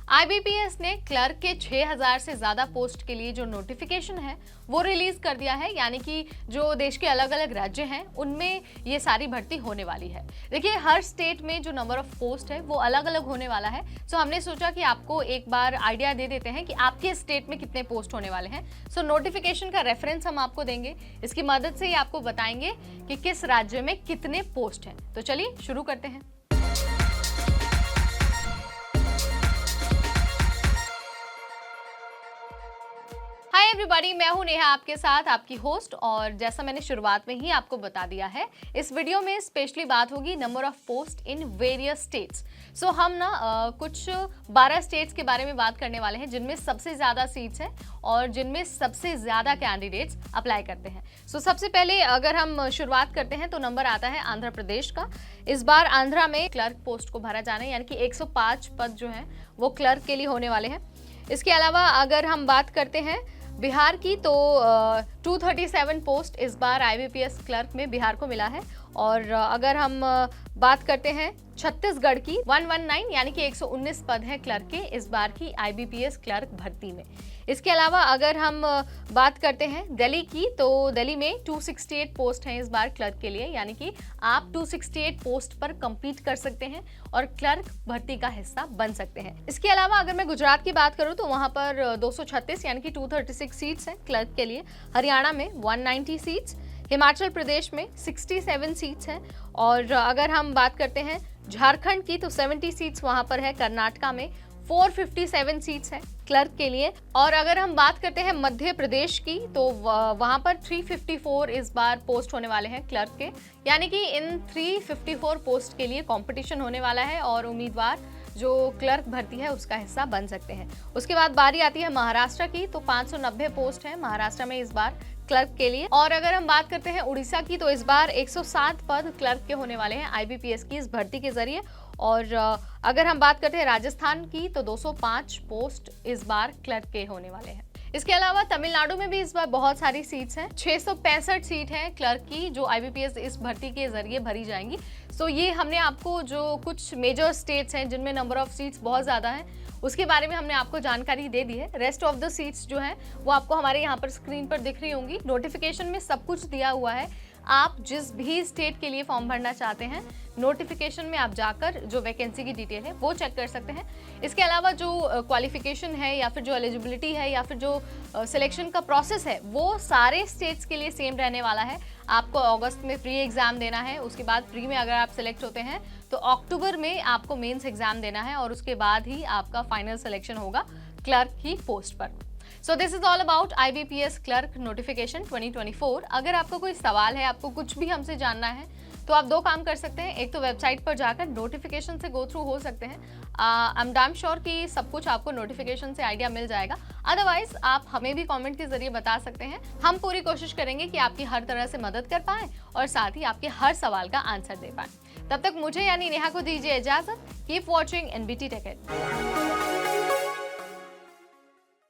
IBPS ने clerk के 6000 से ज्यादा पोस्ट के लिए जो नोटिफिकेशन है वो रिलीज कर दिया है, यानी कि जो देश के अलग अलग राज्य हैं उनमें ये सारी भर्ती होने वाली है। देखिए, हर स्टेट में जो नंबर ऑफ पोस्ट है वो अलग अलग होने वाला है। सो हमने सोचा कि आपको एक बार आइडिया दे देते हैं कि आपके स्टेट में कितने पोस्ट होने वाले हैं। सो नोटिफिकेशन का रेफरेंस हम आपको देंगे, इसकी मदद से ही आपको बताएंगे कि किस राज्य में कितने पोस्ट हैं। तो चलिए शुरू करते हैं। हाय एवरीबॉडी, मैं हूं नेहा, आपके साथ आपकी होस्ट। और जैसा मैंने शुरुआत में ही आपको बता दिया है, इस वीडियो में स्पेशली बात होगी number of post in various states. So हम कुछ 12 स्टेट्स के बारे में बात करने वाले हैं जिनमें सबसे ज़्यादा सीट्स हैं और जिनमें सबसे ज़्यादा कैंडिडेट्स अप्लाई करते हैं। सो सबसे पहले अगर हम शुरुआत करते हैं तो नंबर आता है आंध्र प्रदेश का। इस बार आंध्रा में क्लर्क पोस्ट को भरा जाना है, यानी कि 105 पद जो हैं वो क्लर्क के लिए होने वाले हैं। इसके अलावा अगर हम बात करते हैं बिहार की, तो 237 पोस्ट इस बार आईबीपीएस क्लर्क में बिहार को मिला है। और अगर हम बात करते हैं छत्तीसगढ़ की, 119 यानी कि 119 पद है क्लर्क के इस बार की आईबीपीएस क्लर्क भर्ती में। इसके अलावा अगर हम बात करते हैं दिल्ली की, तो दिल्ली में 268 पोस्ट हैं इस बार क्लर्क के लिए, यानी कि आप 268 पोस्ट पर compete कर सकते हैं और क्लर्क भर्ती का हिस्सा बन सकते हैं। इसके अलावा अगर मैं गुजरात की बात करूं तो वहां पर 236 यानी कि 236 सीट्स हैं क्लर्क के लिए। हरियाणा में 190 सीट्स, हिमाचल प्रदेश में 67 सीट्स हैं। और अगर हम बात करते हैं झारखंड की, तो 70 सीट्स वहां पर है। कर्नाटका में 457 सीट्स हैं क्लर्क के लिए। और अगर हम बात करते हैं मध्य प्रदेश की, तो वहां पर 354 इस बार पोस्ट होने वाले हैं क्लर्क के, यानी कि इन 354 पोस्ट के लिए कंपटीशन होने वाला है और उम्मीदवार जो क्लर्क भर्ती है उसका हिस्सा बन सकते हैं। उसके बाद बारी आती है महाराष्ट्र की, तो 590 पोस्ट है महाराष्ट्र में इस बार क्लर्क के लिए। और अगर हम बात करते हैं उड़ीसा की, तो इस बार 107 पद क्लर्क के होने वाले हैं आईबीपीएस की इस भर्ती के जरिए। और अगर हम बात करते हैं राजस्थान की, तो 205 पोस्ट इस बार क्लर्क के होने वाले हैं। इसके अलावा तमिलनाडु में भी इस बार बहुत सारी सीट्स हैं, 665 सीट हैं क्लर्क की जो आईबीपीएस इस भर्ती के जरिए भरी जाएंगी। सो ये हमने आपको जो कुछ मेजर स्टेट्स हैं जिनमें नंबर ऑफ सीट्स बहुत ज़्यादा हैं उसके बारे में हमने आपको जानकारी दे दी है। रेस्ट ऑफ द सीट्स जो हैं वो आपको हमारे यहाँ पर स्क्रीन पर दिख रही होंगी। नोटिफिकेशन में सब कुछ दिया हुआ है, आप जिस भी स्टेट के लिए फॉर्म भरना चाहते हैं नोटिफिकेशन में आप जाकर जो वैकेंसी की डिटेल है वो चेक कर सकते हैं। इसके अलावा जो क्वालिफिकेशन है या फिर जो एलिजिबिलिटी है या फिर जो सिलेक्शन का प्रोसेस है वो सारे स्टेट्स के लिए सेम रहने वाला है। आपको अगस्त में प्री एग्जाम देना है, उसके बाद प्री में अगर आप सिलेक्ट होते हैं तो अक्टूबर में आपको मेंस एग्जाम देना है और उसके बाद ही आपका फाइनल सिलेक्शन होगा क्लर्क की पोस्ट पर। So this is all about IBPS clerk notification 2024। अगर आपको कोई सवाल है, आपको कुछ भी हमसे जानना है, तो आप दो काम कर सकते हैं। एक तो वेबसाइट पर जाकर नोटिफिकेशन से गो थ्रू हो सकते हैं। आई एम डैम श्योर कि सब कुछ आपको नोटिफिकेशन से आइडिया मिल जाएगा। अदरवाइज आप हमें भी कमेंट के जरिए बता सकते हैं। हम पूरी कोशिश करेंगे कि आपकी हर तरह से मदद कर पाएं और साथ ही आपके हर सवाल का आंसर दे पाएं। तब तक मुझे यानी नेहा को दीजिए इजाजत। Keep watching NBT tech it.